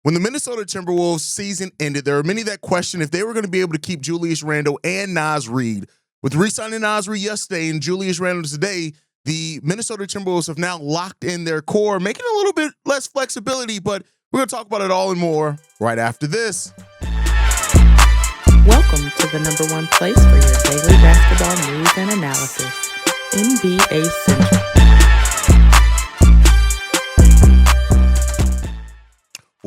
When the Minnesota Timberwolves season ended, there were many that questioned if they were going to be able to keep Julius Randle and Reid. With re-signing Reid yesterday and Julius Randle today, the Minnesota Timberwolves have now locked in their core, making a little bit less flexibility, but we're going to talk about it all and more right after this. Welcome to the number one place for your daily basketball news and analysis, NBA Central.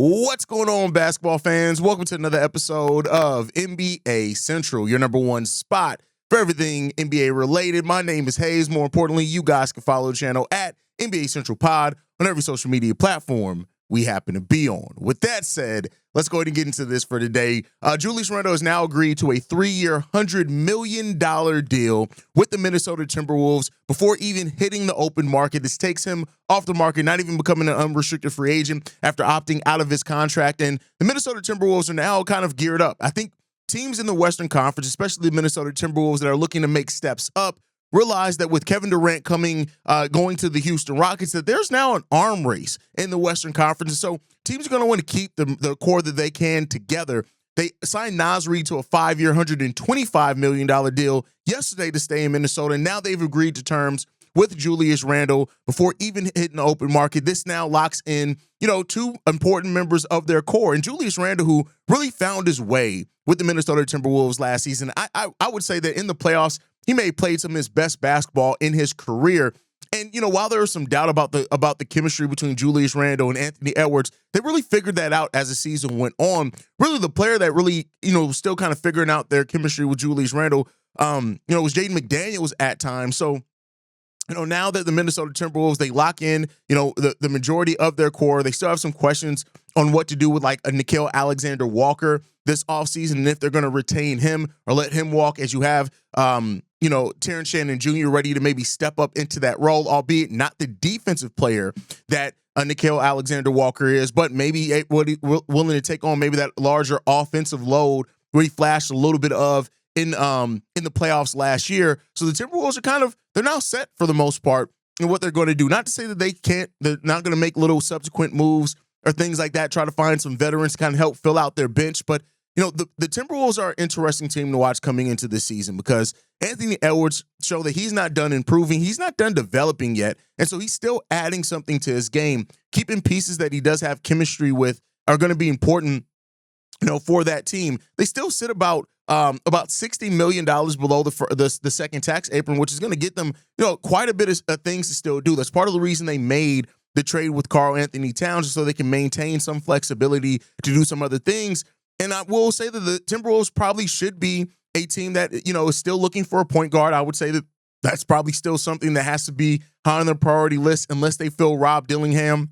What's going on, basketball fans? Welcome to another episode of NBA Central, your number one spot for everything NBA related. My name is Hayes. More importantly, you guys can follow the channel at NBA Central Pod on every social media platform we happen to be on. With that said, let's go ahead and get into this for today. Julius Randle has now agreed to a 3-year, $100 million deal with the Minnesota Timberwolves before even hitting the open market. This takes him off the market, not even becoming an unrestricted free agent after opting out of his contract. And the Minnesota Timberwolves are now kind of geared up. I think teams in the Western Conference, especially the Minnesota Timberwolves that are looking to make steps up, realize that with Kevin Durant going to the Houston Rockets, that there's now an arm race in the Western Conference. And so teams are going to want to keep the core that they can together. They signed Reid to a 5-year, $125 million deal yesterday to stay in Minnesota. And now they've agreed to terms with Julius Randle before even hitting the open market. This now locks in, two important members of their core. And Julius Randle, who really found his way with the Minnesota Timberwolves last season, I would say that in the playoffs, he may have played some of his best basketball in his career. And, while there was some doubt about the chemistry between Julius Randle and Anthony Edwards, they really figured that out as the season went on. Really, the player that really, still kind of figuring out their chemistry with Julius Randle, was Jaden McDaniels at times. So, now that the Minnesota Timberwolves, they lock in, the majority of their core, they still have some questions on what to do with like a Nickeil Alexander-Walker this offseason, and if they're going to retain him or let him walk, as you have, Terrence Shannon Jr. ready to maybe step up into that role, albeit not the defensive player that Nickeil Alexander-Walker is, but maybe willing to take on maybe that larger offensive load where he flashed a little bit of in the playoffs last year. So the Timberwolves are they're now set for the most part in what they're going to do. Not to say that they're not going to make little subsequent moves or things like that, try to find some veterans to kind of help fill out their bench. But, the Timberwolves are an interesting team to watch coming into this season because Anthony Edwards showed that he's not done improving. He's not done developing yet. And so he's still adding something to his game. Keeping pieces that he does have chemistry with are going to be important, for that team. They still sit about $60 million below the second tax apron, which is going to get them, quite a bit of things to still do. That's part of the reason they made the trade with Karl Anthony Towns, so they can maintain some flexibility to do some other things. And I will say that the Timberwolves probably should be a team that, is still looking for a point guard. I would say that that's probably still something that has to be high on their priority list unless they feel Rob Dillingham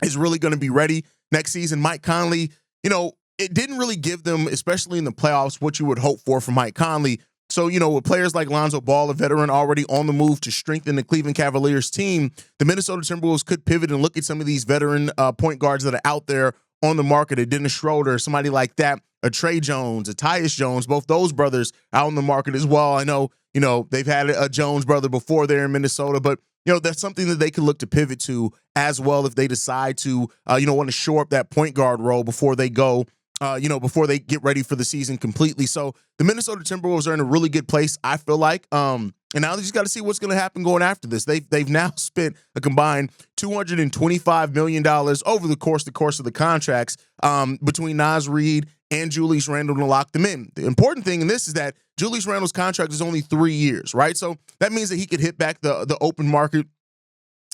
is really going to be ready next season. Mike Conley, it didn't really give them, especially in the playoffs, what you would hope for from Mike Conley. So, with players like Lonzo Ball, a veteran already on the move to strengthen the Cleveland Cavaliers team, the Minnesota Timberwolves could pivot and look at some of these veteran point guards that are out there on the market, a Dennis Schröder, somebody like that, a Trey Jones, a Tyus Jones, both those brothers out on the market as well. I know, they've had a Jones brother before there in Minnesota, but, that's something that they could look to pivot to as well if they decide to, want to shore up that point guard role before they go, before they get ready for the season completely. So the Minnesota Timberwolves are in a really good place, I feel like. And now they just got to see what's going to happen going after this. They've now spent a combined $225 million over the course of the contracts between Reid and Julius Randle to lock them in. The important thing in this is that Julius Randle's contract is only 3 years, right? So that means that he could hit back the open market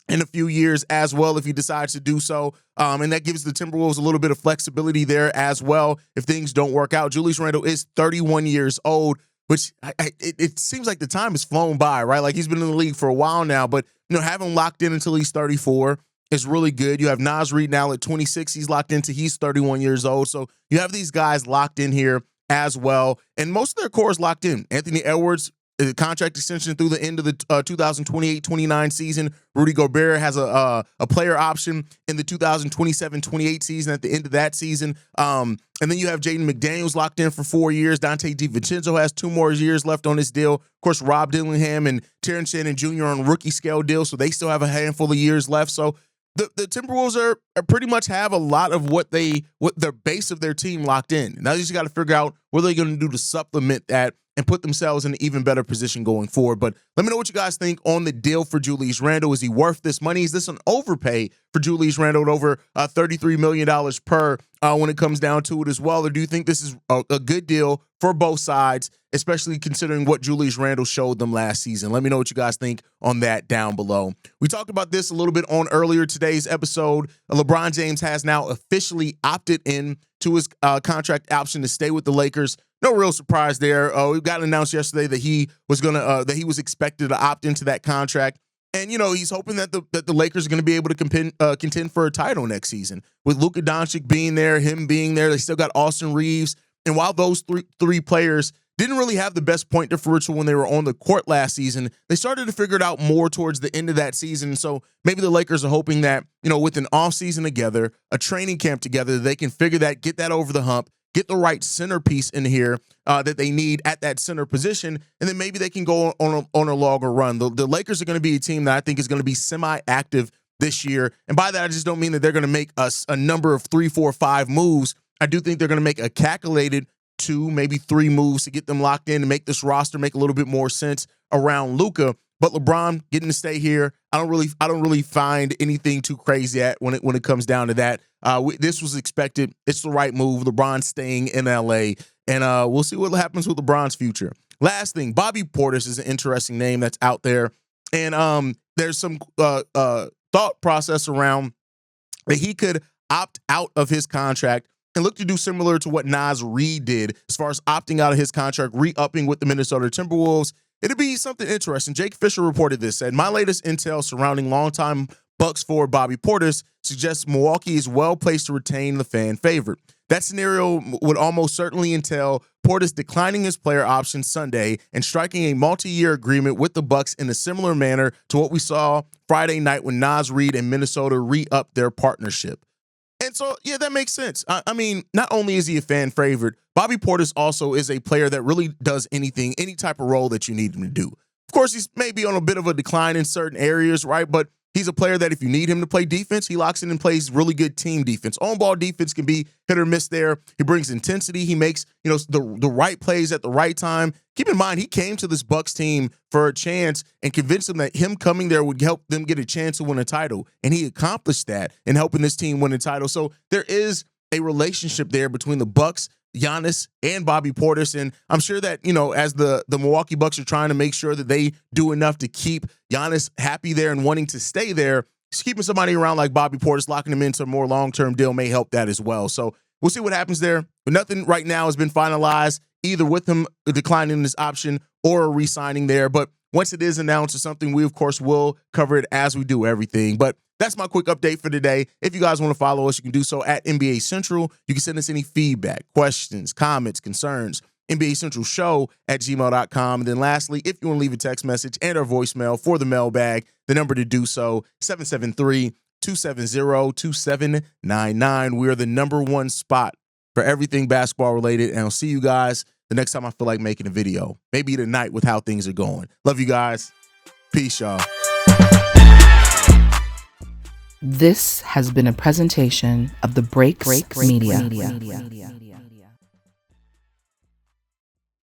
in a few years as well if he decides to do so. And that gives the Timberwolves a little bit of flexibility there as well if things don't work out. Julius Randle is 31 years old, which it seems like the time has flown by, right? Like he's been in the league for a while now, but having him locked in until he's 34 is really good. You have Reid now at 26. He's locked into, he's 31 years old. So you have these guys locked in here as well. And most of their core is locked in. Anthony Edwards, contract extension through the end of the 2028-29 season. Rudy Gobert has a player option in the 2027-28 season at the end of that season. And then you have Jaden McDaniels locked in for 4 years. Dante DiVincenzo has 2 more years left on his deal. Of course, Rob Dillingham and Terrence Shannon Jr. on rookie scale deals, so they still have a handful of years left. So the Timberwolves are pretty much have a lot of what their base of their team locked in. Now you just got to figure out what they're going to do to supplement that and put themselves in an even better position going forward. But let me know what you guys think on the deal for Julius Randle. Is he worth this money? Is this an overpay for Julius Randle at over $33 million per when it comes down to it as well? Or do you think this is a good deal for both sides, especially considering what Julius Randle showed them last season? Let me know what you guys think on that down below. We talked about this a little bit on earlier today's episode. LeBron James has now officially opted in to his contract option to stay with the Lakers. No real surprise there. We got announced yesterday that he was expected to opt into that contract, and he's hoping that the Lakers are going to be able to contend for a title next season. With Luka Doncic being there, him being there, they still got Austin Reeves, and while those three players didn't really have the best point differential when they were on the court last season, they started to figure it out more towards the end of that season. So maybe the Lakers are hoping that with an offseason together, a training camp together, they can get that over the hump. Get the right centerpiece in here that they need at that center position, and then maybe they can go on a longer run. The Lakers are going to be a team that I think is going to be semi-active this year, and by that I just don't mean that they're going to make a number of 3, 4, 5 moves. I do think they're going to make a calculated 2, maybe 3 moves to get them locked in and make this roster make a little bit more sense around Luka. But LeBron getting to stay here, I don't really find anything too crazy when it comes down to that. This was expected. It's the right move. LeBron staying in LA, and we'll see what happens with LeBron's future. Last thing, Bobby Portis is an interesting name that's out there, and there's some thought process around that he could opt out of his contract and look to do similar to what Reid did as far as opting out of his contract, re-upping with the Minnesota Timberwolves. It'd be something interesting. Jake Fisher reported this, said, "My latest intel surrounding longtime Bucks forward Bobby Portis suggests Milwaukee is well-placed to retain the fan favorite. That scenario would almost certainly entail Portis declining his player option Sunday and striking a multi-year agreement with the Bucks in a similar manner to what we saw Friday night when Reid and Minnesota re-upped their partnership." And so, yeah, that makes sense. I mean, not only is he a fan favorite, Bobby Portis also is a player that really does any type of role that you need him to do. Of course, he's maybe on a bit of a decline in certain areas, right? But he's a player that if you need him to play defense, he locks in and plays really good team defense. On-ball defense can be hit or miss there. He brings intensity. He makes, the right plays at the right time. Keep in mind, he came to this Bucks team for a chance and convinced them that him coming there would help them get a chance to win a title. And he accomplished that in helping this team win a title. So there is a relationship there between the Bucks, Giannis, and Bobby Portis. And I'm sure that, as the Milwaukee Bucks are trying to make sure that they do enough to keep Giannis happy there and wanting to stay there, just keeping somebody around like Bobby Portis, locking him into a more long-term deal may help that as well. So we'll see what happens there. But nothing right now has been finalized, either with him declining this option or re-signing there. But once it is announced or something, we, of course, will cover it as we do everything. But that's my quick update for today. If you guys want to follow us, you can do so at NBA Central. You can send us any feedback, questions, comments, concerns, NBA Central Show at gmail.com. And then lastly, if you want to leave a text message and our voicemail for the mailbag, the number to do so, 773-270-2799. We are the #1 spot for everything basketball related. And I'll see you guys the next time I feel like making a video. Maybe tonight with how things are going. Love you guys. Peace, y'all. This has been a presentation of the Breaks Media.